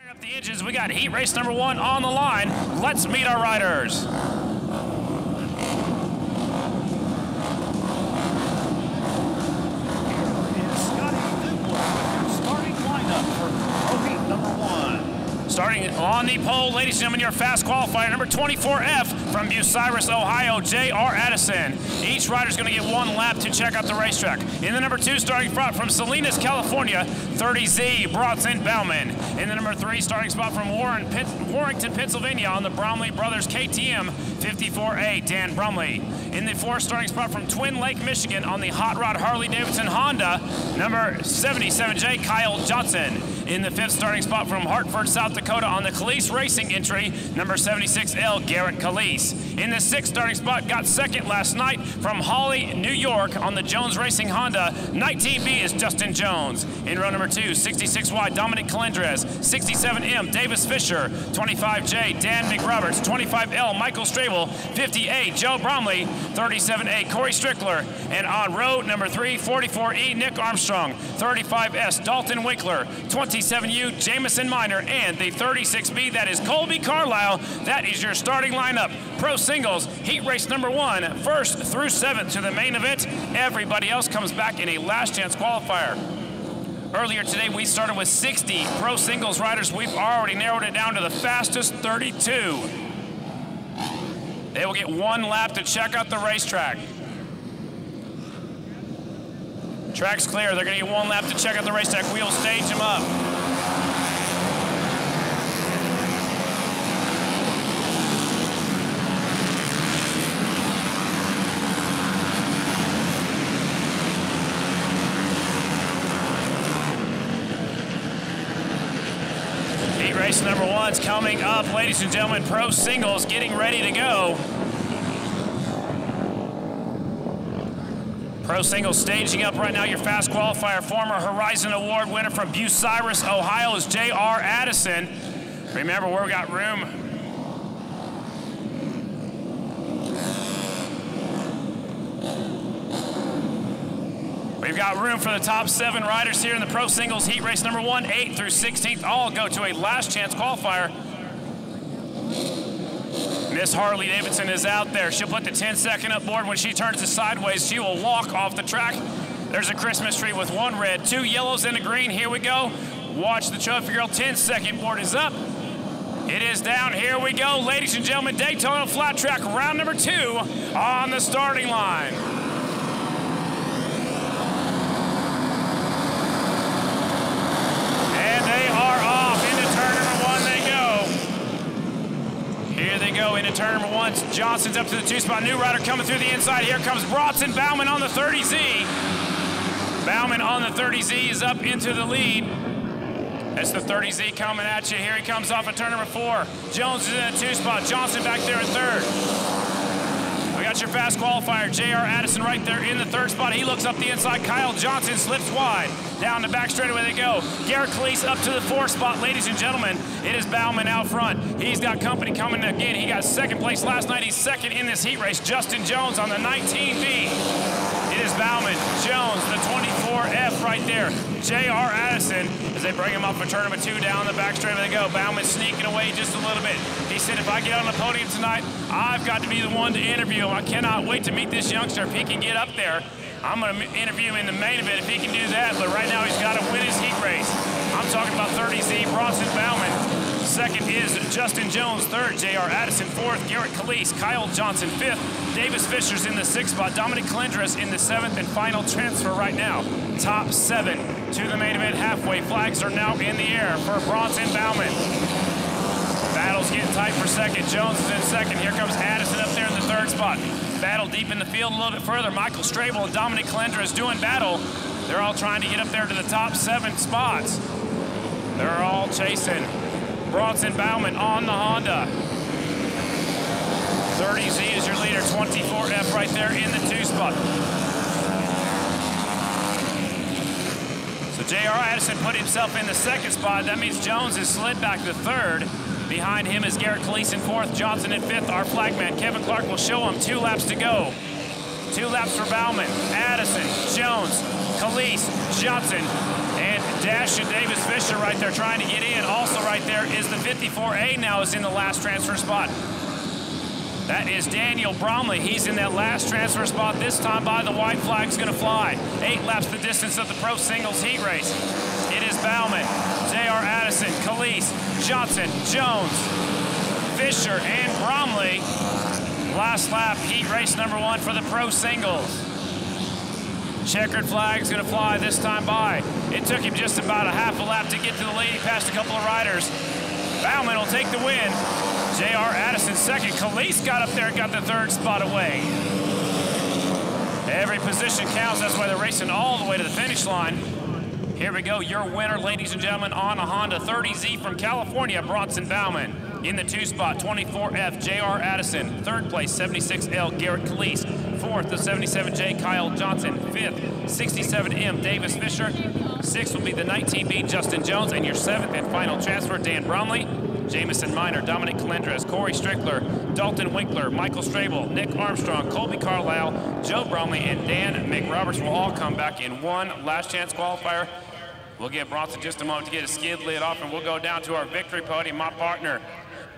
Up the engines, we got heat race number 1 on the line. Let's meet our riders. Starting on the pole, ladies and gentlemen, your fast qualifier, number 24F from Bucyrus, Ohio, J.R. Addison. Each rider is going to get 1 lap to check out the racetrack. In the number 2 starting spot from Salinas, California, 30Z, Bronson Bellman. In the number 3 starting spot from Warrington, Pennsylvania, on the Bromley Brothers KTM 54A, Dan Bromley. In the 4th starting spot from Twin Lake, Michigan, on the Hot Rod Harley-Davidson Honda, number 77J, Kyle Johnson. In the 5th starting spot from Hartford, South Dakota, on the Calise Racing entry, number 76L, Garrett Calise. In the 6th starting spot, got 2nd last night from Holly, New York, on the Jones Racing Honda, 19B is Justin Jones. In row number 2, 66Y, Dominic Calendres, 67M, Davis Fisher, 25J, Dan McRoberts, 25L, Michael Strable, 58, Joe Bromley, 37A, Corey Strickler, and on row number 3, 44E, Nick Armstrong, 35S, Dalton Winkler, 27U, Jamison Miner, and the 36B, that is Colby Carlisle. That is your starting lineup. Pro Singles, heat race number 1, 1st through 7th to the main event. Everybody else comes back in a last chance qualifier. Earlier today, we started with 60 Pro Singles riders. We've already narrowed it down to the fastest 32. They will get 1 lap to check out the racetrack. Track's clear. They're going to get 1 lap to check out the racetrack. We'll stage them up. Heat race number 1's coming up, ladies and gentlemen. Pro Singles getting ready to go. Pro Singles staging up right now. Your fast qualifier, former Horizon Award winner from Bucyrus, Ohio, is J.R. Addison. Remember, we've got room. We've got room for the top 7 riders here in the Pro Singles heat race number 1, 8th through 16th. All go to a last chance qualifier. Miss Harley Davidson is out there. She'll put the 10-second up board. When she turns it sideways, she will walk off the track. There's a Christmas tree with 1 red, 2 yellows, and a green. Here we go. Watch the trophy girl. 10-second board is up. It is down. Here we go, ladies and gentlemen. Daytona Flat Track, round number 2 on the starting line. And they are off. Into turn number 1 they go. Here they go into turn number 1. Johnson's up to the 2 spot. New rider coming through the inside. Here comes Bronson Bellman on the 30Z. Bellman on the 30Z is up into the lead. That's the 30Z coming at you. Here he comes off of turn number 4. Jones is in the 2 spot. Johnson back there in 3rd. We got your fast qualifier, J.R. Addison right there in the 3rd spot. He looks up the inside. Kyle Johnson slips wide. Down the back straightaway they go. Garrett Calise up to the 4th spot, ladies and gentlemen. It is Bellman out front. He's got company coming again. He got 2nd place last night. He's 2nd in this heat race. Justin Jones on the 19B. It is Bellman, Jones, the 24F right there. J.R. Addison, as they bring him up for turn number 2, down the back straightaway they go. Bellman sneaking away just a little bit. He said, if I get on the podium tonight, I've got to be the one to interview him. I cannot wait to meet this youngster. If he can get up there, I'm going to interview him in the main event if he can do that. But right now, he's got to win his heat race. I'm talking about 30Z, Bronson Bellman. 2nd is Justin Jones. 3rd, J.R. Addison. 4th, Garrett Calise. Kyle Johnson. 5th, Davis Fisher's in the 6th spot. Dominic Calendres in the 7th and final transfer right now. Top 7 to the main event halfway. Flags are now in the air for Bronson Bellman. Battle's getting tight for 2nd. Jones is in 2nd. Here comes Addison up there in the 3rd spot. Battle deep in the field a little bit further. Michael Strable and Dominic Calendres doing battle. They're all trying to get up there to the top 7 spots. They're all chasing Bronson Bellman on the Honda. 30Z is your leader, 24F right there in the 2 spot. So J.R. Addison put himself in the 2nd spot. That means Jones is slid back to 3rd. Behind him is Garrett Calise in 4th, Johnson in 5th. Our flagman, Kevin Clark, will show him 2 laps to go. 2 laps for Bellman, Addison, Jones, Calise, Johnson, and Dash and Davis Fisher right there trying to get in. Also right there is the 54A now is in the last transfer spot. That is Daniel Bromley. He's in that last transfer spot. This time by the white flag's gonna fly. 8 laps the distance of the pro singles heat race. It is Bellman, J.R. Addison, Calise, Johnson, Jones, Fisher, and Bromley. Last lap, heat race number 1 for the pro singles. Checkered flag's gonna fly this time by. It took him just about a half a lap to get to the lead. He passed a couple of riders. Bellman will take the win. J.R. Addison second. Calise got up there and got the 3rd spot away. Every position counts. That's why they're racing all the way to the finish line. Here we go. Your winner, ladies and gentlemen, on a Honda 30Z from California, Bronson Bellman. In the 2 spot, 24F, J.R. Addison. 3rd place, 76L, Garrett Calise. 4th, the 77J, Kyle Johnson. 5th, 67M, Davis Fisher. 6th will be the 19B, Justin Jones. And your 7th and final transfer, Dan Bromley, Jamison Miner, Dominic Calendres, Corey Strickler, Dalton Winkler, Michael Strabel, Nick Armstrong, Colby Carlisle, Joe Bromley, and Dan McRoberts will all come back in one last chance qualifier. We'll give Bronson just a moment to get his skid lid off, and we'll go down to our victory podium. My partner,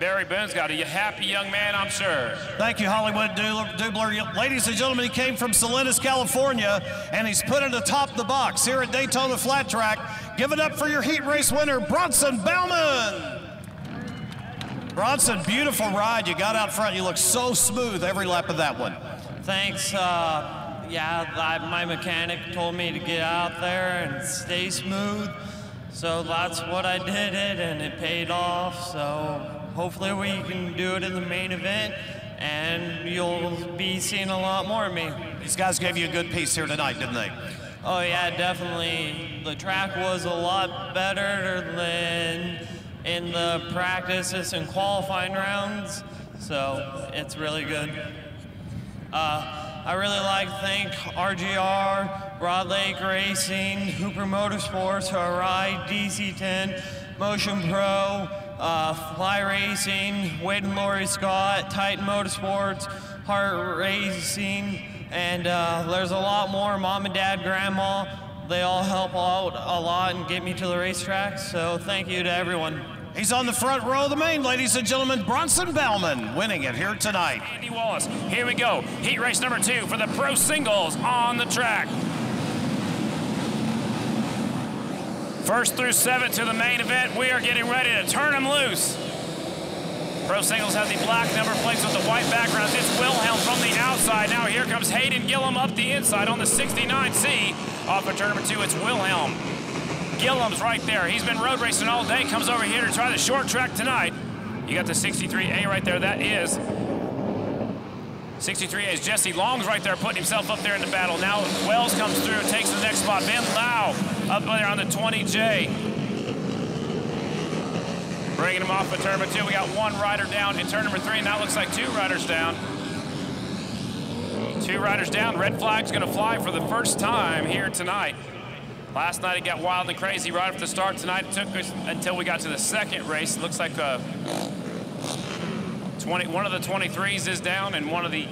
Barry Boone's got a happy young man, I'm sure. Thank you, Hollywood Dubler. Ladies and gentlemen, he came from Salinas, California, and he's put it atop the box here at Daytona Flat Track. Give it up for your heat race winner, Bronson Bellman. Bronson, beautiful ride. You got out front. You look so smooth every lap of that one. Thanks. My mechanic told me to get out there and stay smooth. So that's what I did and it paid off. So hopefully we can do it in the main event, and you'll be seeing a lot more of me. These guys gave you a good piece here tonight, didn't they? Oh yeah, definitely. The track was a lot better than in the practices and qualifying rounds, so it's really good. I really like to thank RGR, Broad Lake Racing, Hooper Motorsports, Harai, DC10, Motion Pro, Fly Racing, Wade and Lori Scott, Titan Motorsports, Heart Racing, and there's a lot more. Mom and Dad, Grandma, they all help out a lot and get me to the racetrack, so thank you to everyone. He's on the front row of the main, ladies and gentlemen, Bronson Bellman winning it here tonight. Andy Wallace, here we go. Heat race number 2 for the pro singles on the track. 1st through 7th to the main event. We are getting ready to turn them loose. Pro singles have the black number plates with the white backgrounds. It's Wilhelm from the outside. Now here comes Hayden Gillum up the inside on the 69C. Off of turn number 2, it's Wilhelm. Gillum's right there. He's been road racing all day. Comes over here to try the short track tonight. You got the 63A right there. That is 63A is Jesse Long's right there, putting himself up there in the battle. Now Wells comes through, takes the next spot. Ben Lau up there on the 20J. Bringing him off of turn number 2. We got 1 rider down in turn number 3. Now it looks like 2 riders down. 2 riders down. Red flag's going to fly for the first time here tonight. Last night it got wild and crazy right off the start. Tonight it took us until we got to the 2nd race. It looks like one of the 23s is down, and one of the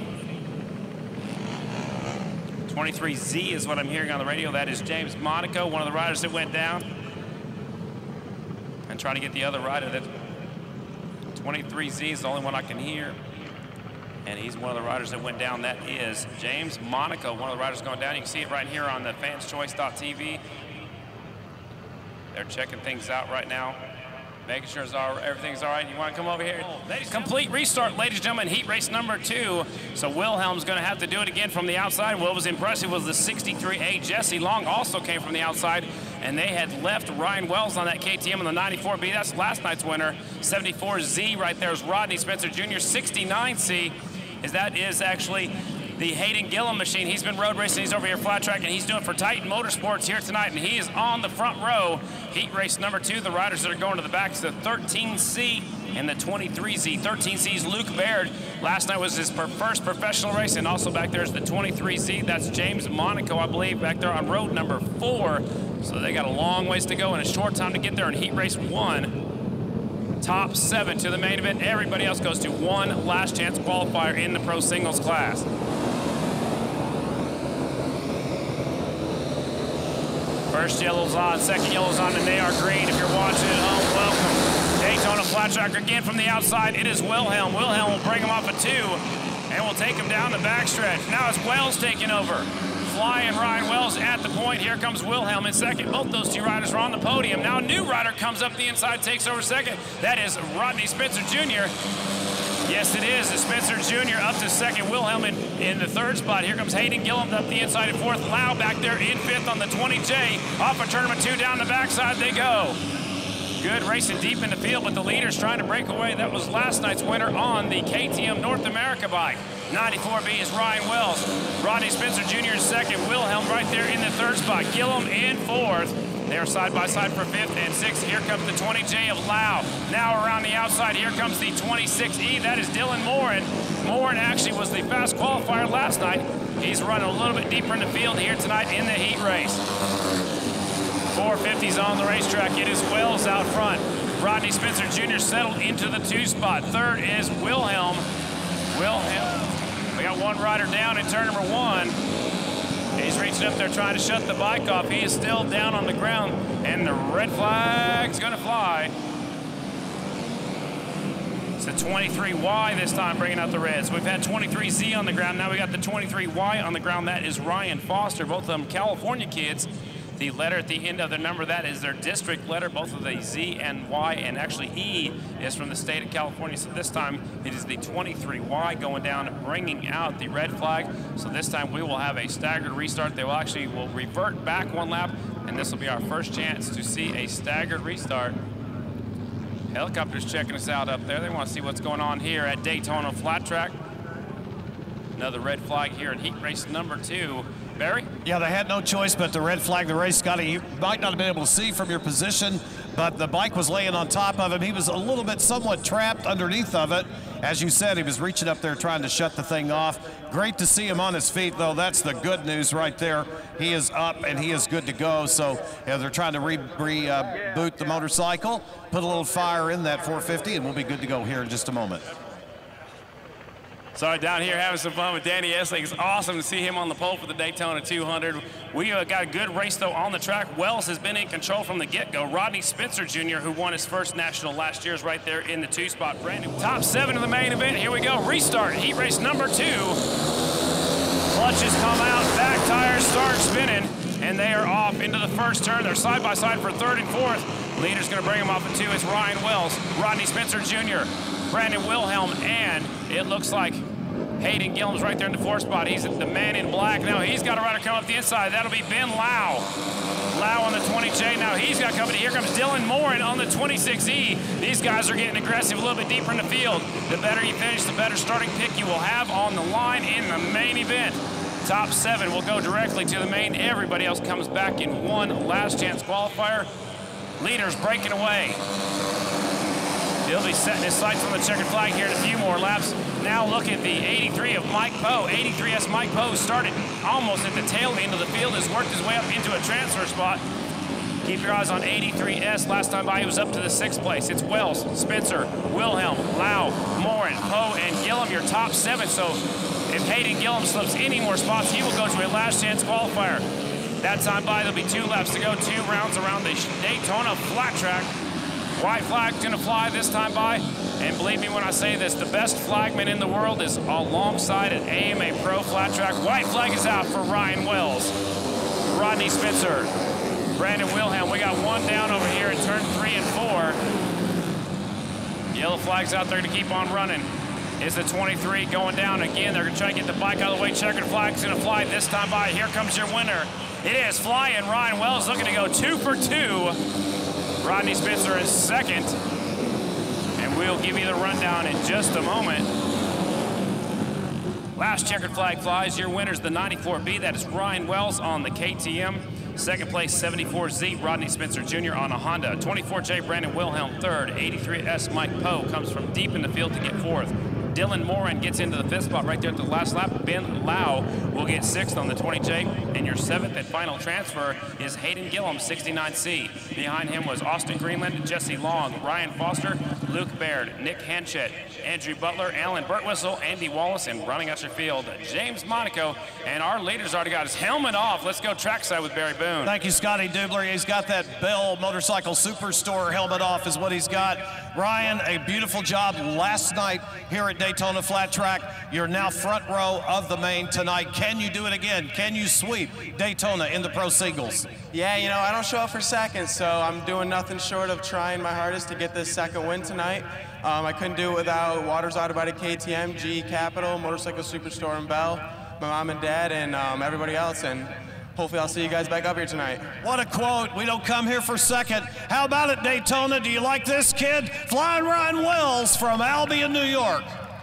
23Z is what I'm hearing on the radio. That is James Monaco, one of the riders that went down. And trying to get the other rider. That 23Z is the only one I can hear. And he's one of the riders that went down. That is James Monaco, one of the riders going down. You can see it right here on the fanschoice.tv. They're checking things out right now, making sure everything's all right. You want to come over here? Complete restart, ladies and gentlemen, heat race number 2. So Wilhelm's going to have to do it again from the outside. What was impressive was the 63A. Jesse Long also came from the outside, and they had left Ryan Wells on that KTM on the 94B. That's last night's winner. 74Z right there is Rodney Spencer Jr. 69C. That is actually the Hayden Gillum machine. He's been road racing. He's over here flat track, and he's doing for Titan Motorsports here tonight, and he is on the front row. Heat race number 2. The riders that are going to the back is the 13C and the 23Z. 13C's Luke Baird. Last night was his first professional race, and also back there is the 23Z. That's James Monaco, I believe, back there on road number 4. So they got a long ways to go and a short time to get there in heat race 1. Top 7 to the main event. Everybody else goes to 1 last chance qualifier in the pro singles class. First yellow's on, second yellow's on, and they are green. If you're watching at home, welcome. Daytona Flat Track again from the outside. It is Wilhelm. Wilhelm will bring him off a 2, and will take him down the backstretch. Now it's Wells taking over. Flying Ryan Wells at the point. Here comes Wilhelm in second. Both those two riders are on the podium. Now a new rider comes up the inside, takes over second. That is Rodney Spencer Jr. Yes, it is. Spencer Jr. up to second. Wilhelm in the third spot. Here comes Hayden Gillum up the inside in fourth. Lau back there in fifth on the 20J. Off of tournament 2 down the backside they go. Good racing deep in the field, but the leader's trying to break away. That was last night's winner on the KTM North America bike. 94B is Ryan Wells. Rodney Spencer Jr. is second. Wilhelm right there in the third spot. Gillum in fourth. They are side by side for fifth and sixth. Here comes the 20J of Lau. Now around the outside, here comes the 26E. That is Dylan Morin. Morin actually was the fast qualifier last night. He's running a little bit deeper in the field here tonight in the heat race. 450's on the racetrack. It is Wells out front. Rodney Spencer Jr. settled into the 2 spot. Third is Wilhelm. We got one rider down in turn number 1. He's reaching up there trying to shut the bike off. He is still down on the ground, and the red flag's gonna fly. It's the 23Y this time bringing out the reds. We've had 23Z on the ground. Now we got the 23Y on the ground. That is Ryan Foster, both of them California kids. The letter at the end of their number, that is their district letter. Both of the Z and Y, and actually E is from the state of California. So this time it is the 23Y going down and bringing out the red flag. So this time we will have a staggered restart. They will revert back 1 lap, and this will be our first chance to see a staggered restart. Helicopter's checking us out up there. They want to see what's going on here at Daytona Flat Track. Another red flag here in heat race number 2. Barry? Yeah, they had no choice but to red flag the race. Scotty, you might not have been able to see from your position, but the bike was laying on top of him. He was a little bit somewhat trapped underneath of it. As you said, he was reaching up there trying to shut the thing off. Great to see him on his feet, though. That's the good news right there. He is up and he is good to go. So yeah, they're trying to reboot the motorcycle, put a little fire in that 450, and we'll be good to go here in just a moment. Sorry, down here having some fun with Danny Essling. It's awesome to see him on the pole for the Daytona 200. We got a good race, though, on the track. Wells has been in control from the get-go. Rodney Spencer Jr., who won his first national last year, is right there in the 2 spot. Brandon, top 7 of the main event. Here we go. Restart. Heat race number 2. Clutches come out. Back tires start spinning. And they are off into the first turn. They're side by side for 3rd and 4th. Leader's going to bring him off at 2. It's Ryan Wells, Rodney Spencer Jr., Brandon Wilhelm, and it looks like Hayden Gillum's right there in the 4th spot. He's the man in black. Now he's got a rider come up the inside. That'll be Ben Lau. Lau on the 20J. Now he's got company. Here comes Dylan Morin on the 26E. These guys are getting aggressive a little bit deeper in the field. The better you finish, the better starting pick you will have on the line in the main event. Top 7 will go directly to the main. Everybody else comes back in one last chance qualifier. Leaders breaking away. He'll be setting his sights on the checkered flag here in a few more laps. Now look at the 83 of Mike Poe. 83S Mike Poe started almost at the tail end of the field, has worked his way up into a transfer spot. Keep your eyes on 83S. Last time by, he was up to the 6th place. It's Wells, Spencer, Wilhelm, Lau, Morin, Poe, and Gillum, your top 7. So if Hayden Gillum slips any more spots, he will go to a last chance qualifier. That time by, there'll be 2 laps to go, 2 rounds around the Daytona Flat Track. White flag's gonna fly this time by, and believe me when I say this, the best flagman in the world is alongside an AMA Pro Flat Track. White flag is out for Ryan Wells, Rodney Spencer, Brandon Wilhelm. We got 1 down over here in turn 3 and 4. Yellow flag's out there to keep on running. Is the 23 going down again? They're gonna try to get the bike out of the way. Checkered flag's gonna fly this time by. Here comes your winner. It is flying Ryan Wells, looking to go 2 for 2. Rodney Spencer is second, and we'll give you the rundown in just a moment. Last checkered flag flies. Your winner's the 94B. That is Ryan Wells on the KTM. Second place, 74Z, Rodney Spencer Jr. on a Honda. 24J, Brandon Wilhelm, 3rd. 83S, Mike Poe comes from deep in the field to get 4th. Dylan Morin gets into the 5th spot right there at the last lap. Ben Lau will get 6th on the 20J. And your 7th and final transfer is Hayden Gillum, 69C. Behind him was Austin Greenland, Jesse Long, Ryan Foster, Luke Baird, Nick Hanchett, Andrew Butler, Alan Burtwhistle, Andy Wallace, and running out your field, James Monaco. And our leader's already got his helmet off. Let's go trackside with Barry Boone. Thank you, Scotty Dubler. He's got that Bell Motorcycle Superstore helmet off is what he's got. Ryan, a beautiful job last night here at Daytona Flat Track. You're now front row of the main tonight. Can you do it again? Can you sweep Daytona in the Pro Singles? Yeah, you know, I don't show up for second, so I'm doing nothing short of trying my hardest to get this second win tonight. I couldn't do it without Waters Autobody KTM, GE Capital, Motorcycle Superstore and Bell, my mom and dad, and everybody else. And hopefully I'll see you guys back up here tonight. What a quote. We don't come here for second. How about it, Daytona? Do you like this kid? Flying Ryan Wells from Albion, New York.